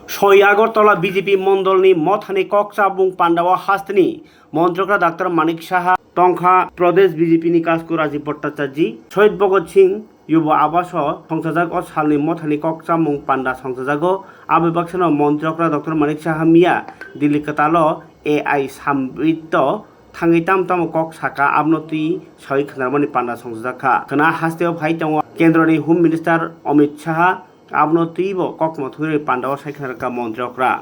सय Agartala BJP मंडलनि मथानि कक्साबुं पांडावा हास्तनि मन्त्रकरा doctor Manik Saha टंका प्रदेश BJP कास्कु Rajiv Bhattacharya शहीद भगत सिंह युवा आवास संसाजागो सालनि मथानि कक्साबुं पांडा संसाजागो आबेबाक्सनो मन्त्रकरा डाक्टर मानिक साहा मिया दिल्ली कतालो एआई सामृत थांगै ताम कक साका आबनति सही खनारमानि पांडा संसाजाखा खना हास्तेव फाइ दङ केन्द्रनि होम मिनिस्टार अमित शाह आबनतिबो कक मथुरे पांडावा साइखनारका मन्त्रकरा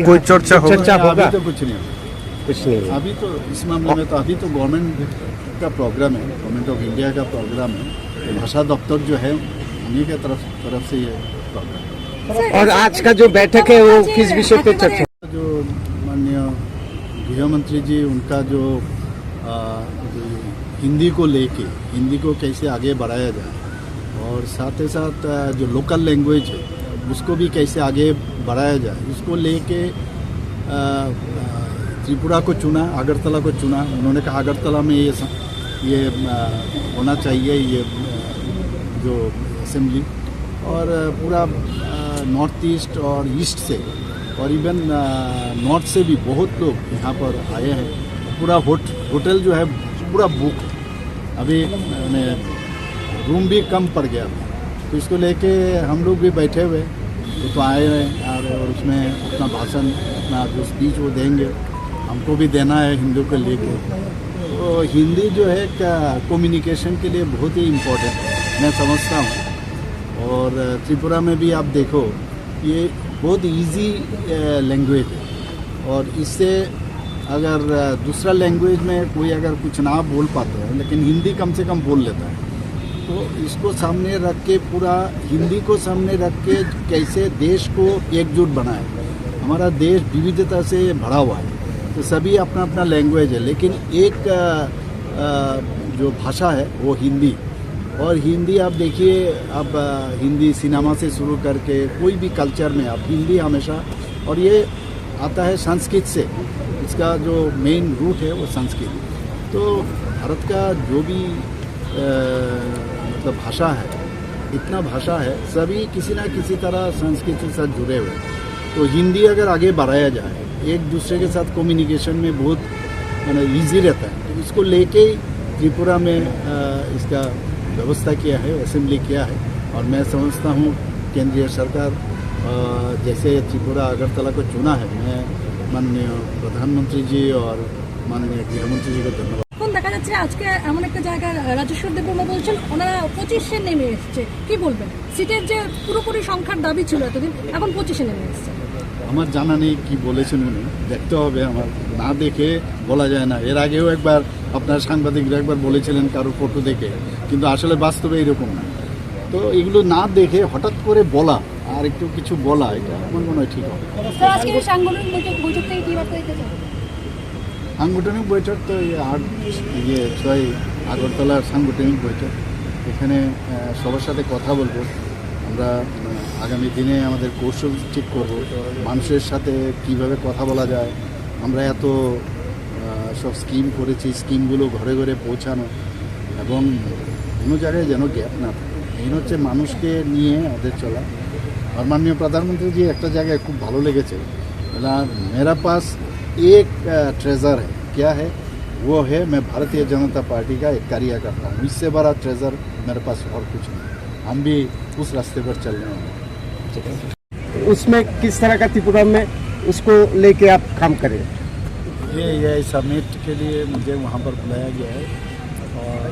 कोई चर्चा होगा? अभी तो कुछ नहीं अभी तो इस मामले में तो अभी तो गवर्नमेंट का प्रोग्राम है, गवर्नमेंट ऑफ इंडिया का प्रोग्राम है, तो भाषा दफ्तर जो है उन्हीं के तरफ से ये प्रोग्राम है। और आज का जो बैठक है वो किस विषय पे चर्चा? जो माननीय गृह मंत्री जी उनका जो हिंदी को लेके हिंदी को कैसे आगे बढ़ाया जाए और साथ ही साथ जो लोकल लैंग्वेज है उसको भी कैसे आगे बढ़ाया जाए उसको लेके त्रिपुरा को चुना, अगरतला को चुना। उन्होंने कहा अगरतला में ये होना चाहिए ये जो असेंबली और पूरा नॉर्थ ईस्ट और ईस्ट से और इवन नॉर्थ से भी बहुत लोग यहाँ पर आए हैं। पूरा होटल जो है पूरा बुक, अभी रूम भी कम पड़ गया, तो इसको लेके हम लोग भी बैठे हुए तो आए हैं और उसमें अपना भाषण अपना जो स्पीच वो देंगे, हमको भी देना है हिंदी को लेके। तो हिंदी जो है कम्युनिकेशन के लिए बहुत ही इम्पोर्टेंट है, मैं समझता हूँ। और त्रिपुरा में भी आप देखो ये बहुत इजी लैंग्वेज है और इससे अगर दूसरा लैंग्वेज में कोई अगर कुछ ना बोल पाते हैं लेकिन हिंदी कम से कम बोल लेता है, तो इसको सामने रख के पूरा हिंदी को सामने रख के कैसे देश को एकजुट बनाए। हमारा देश विविधता से भरा हुआ है, तो सभी अपना अपना लैंग्वेज है, लेकिन एक जो भाषा है वो हिंदी। और हिंदी आप देखिए, अब हिंदी सिनेमा से शुरू करके कोई भी कल्चर में आप हिंदी हमेशा, और ये आता है संस्कृत से, इसका जो मेन रूट है वो संस्कृत। तो भारत का जो भी मतलब भाषा है, इतना भाषा है, सभी किसी ना किसी तरह संस्कृत के साथ जुड़े हुए। तो हिंदी अगर आगे बढ़ाया जाए, एक दूसरे के साथ कम्युनिकेशन में बहुत ईजी रहता है। तो इसको लेके त्रिपुरा में इसका व्यवस्था किया है, असेंबली किया है। और मैं समझता हूँ केंद्रीय सरकार जैसे त्रिपुरा अगरतला को चुना है, मैं माननीय प्रधानमंत्री जी और माननीय गृहमंत्री जी को धन्यवाद। দেখা যাচ্ছে আজকে এমন একটা জায়গায় রাজেশ্বর দেববর্মা বলছেন ওনারা 25-এ নেমে এসছে, কি বলবেন? সিটের যে পুরোপুরি সংখ্যার দাবি ছিল এতদিন, এখন 25-এ নেমে এসছে। আমার জানা নেই কি বলেছেন উনি, দেখতে হবে, আমার না দেখে বলা যায় না। এর আগেও একবার আপনার সাংবাদিকরা একবার বলেছিলেন কারো ফটো দেখে, কিন্তু আসলে বাস্তবে এরকম না। তো এগুলো না দেখে হঠাৎ করে বলা আর একটু কিছু বলা, এটা আমার মনে হয় ঠিক হবে। আজকে সাংগঠনিক বৈঠক থেকে কি বার্তা দিতে চান? সাংগঠনিক বৈঠক তো এই 6 আগরতলার সাংগঠনিক বৈঠক, এখানে সবার সাথে কথা বলবো আমরা। আগামী দিনে আমাদের কৌশল ঠিক করব, মানুষের সাথে কিভাবে কথা বলা যায়। আমরা এত সব স্কিম করেছি, স্কিমগুলো ঘরে ঘরে পৌঁছানো এবং কোনো জায়গায় যেন গ্যাপ না থাকে, এই হচ্ছে মানুষকে নিয়ে আমাদের চলা। আর মাননীয় প্রধানমন্ত্রী जी একটা জায়গায় খুব ভালো লেগেছে, मेरा पास एक ट्रेजर है, क्या है वो है, मैं भारतीय जनता पार्टी का एक कार्यकर्ता हूँ, इससे बड़ा ट्रेजर मेरे पास और कुछ नहीं। हम भी उस रास्ते पर चल रहे हैं। उसमें किस तरह का त्रिपुरा में उसको लेके आप काम करें? ये समिट के लिए मुझे वहाँ पर बुलाया गया है और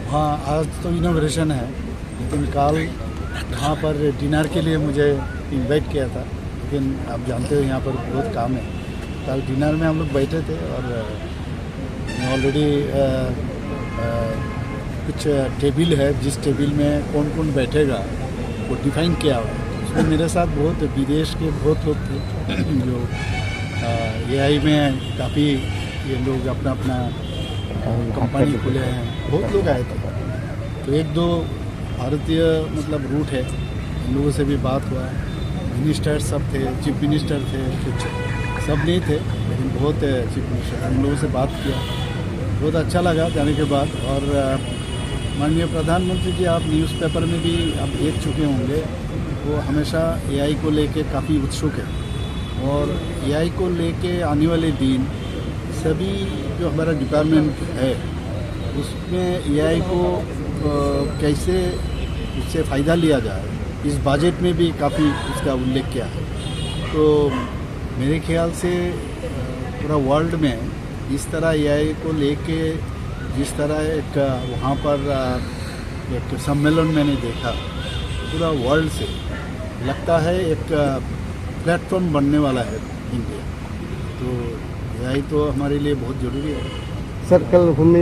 वहाँ आज तो इनॉग्रेशन है, लेकिन कल वहाँ पर डिनर के लिए मुझे इनवाइट किया था, लेकिन आप जानते हो यहाँ पर बहुत काम है। कल डिनर में हम लोग बैठे थे और ऑलरेडी कुछ टेबल है, जिस टेबल में कौन कौन बैठेगा वो डिफाइन किया हुआ है। उसमें मेरे साथ बहुत विदेश के बहुत लोग थे जो एआई में काफ़ी ये लोग अपना अपना कंपनी खुले हैं, बहुत लोग आए थे। तो 1-2 भारतीय मतलब रूट है, इन लोगों से भी बात हुआ है। मिनिस्टर सब थे, चीफ मिनिस्टर थे, कुछ सब नहीं थे लेकिन बहुत चीफ मिनिस्टर, हम लोगों से बात किया, बहुत अच्छा लगा जाने के बाद। और माननीय प्रधानमंत्री जी, आप न्यूज़पेपर में भी आप देख चुके होंगे, वो हमेशा एआई को लेके काफ़ी उत्सुक है और एआई को लेके आने वाले दिन सभी जो हमारा डिपार्टमेंट है उसमें एआई को कैसे उससे फ़ायदा लिया जाए, इस बजट में भी काफ़ी उसका उल्लेख किया है। तो मेरे ख्याल से पूरा वर्ल्ड में इस तरह एआई को लेके जिस तरह एक वहाँ पर एक सम्मेलन मैंने देखा, पूरा वर्ल्ड से लगता है एक प्लेटफॉर्म बनने वाला है इंडिया। तो एआई तो हमारे लिए बहुत ज़रूरी है। सर कल हमने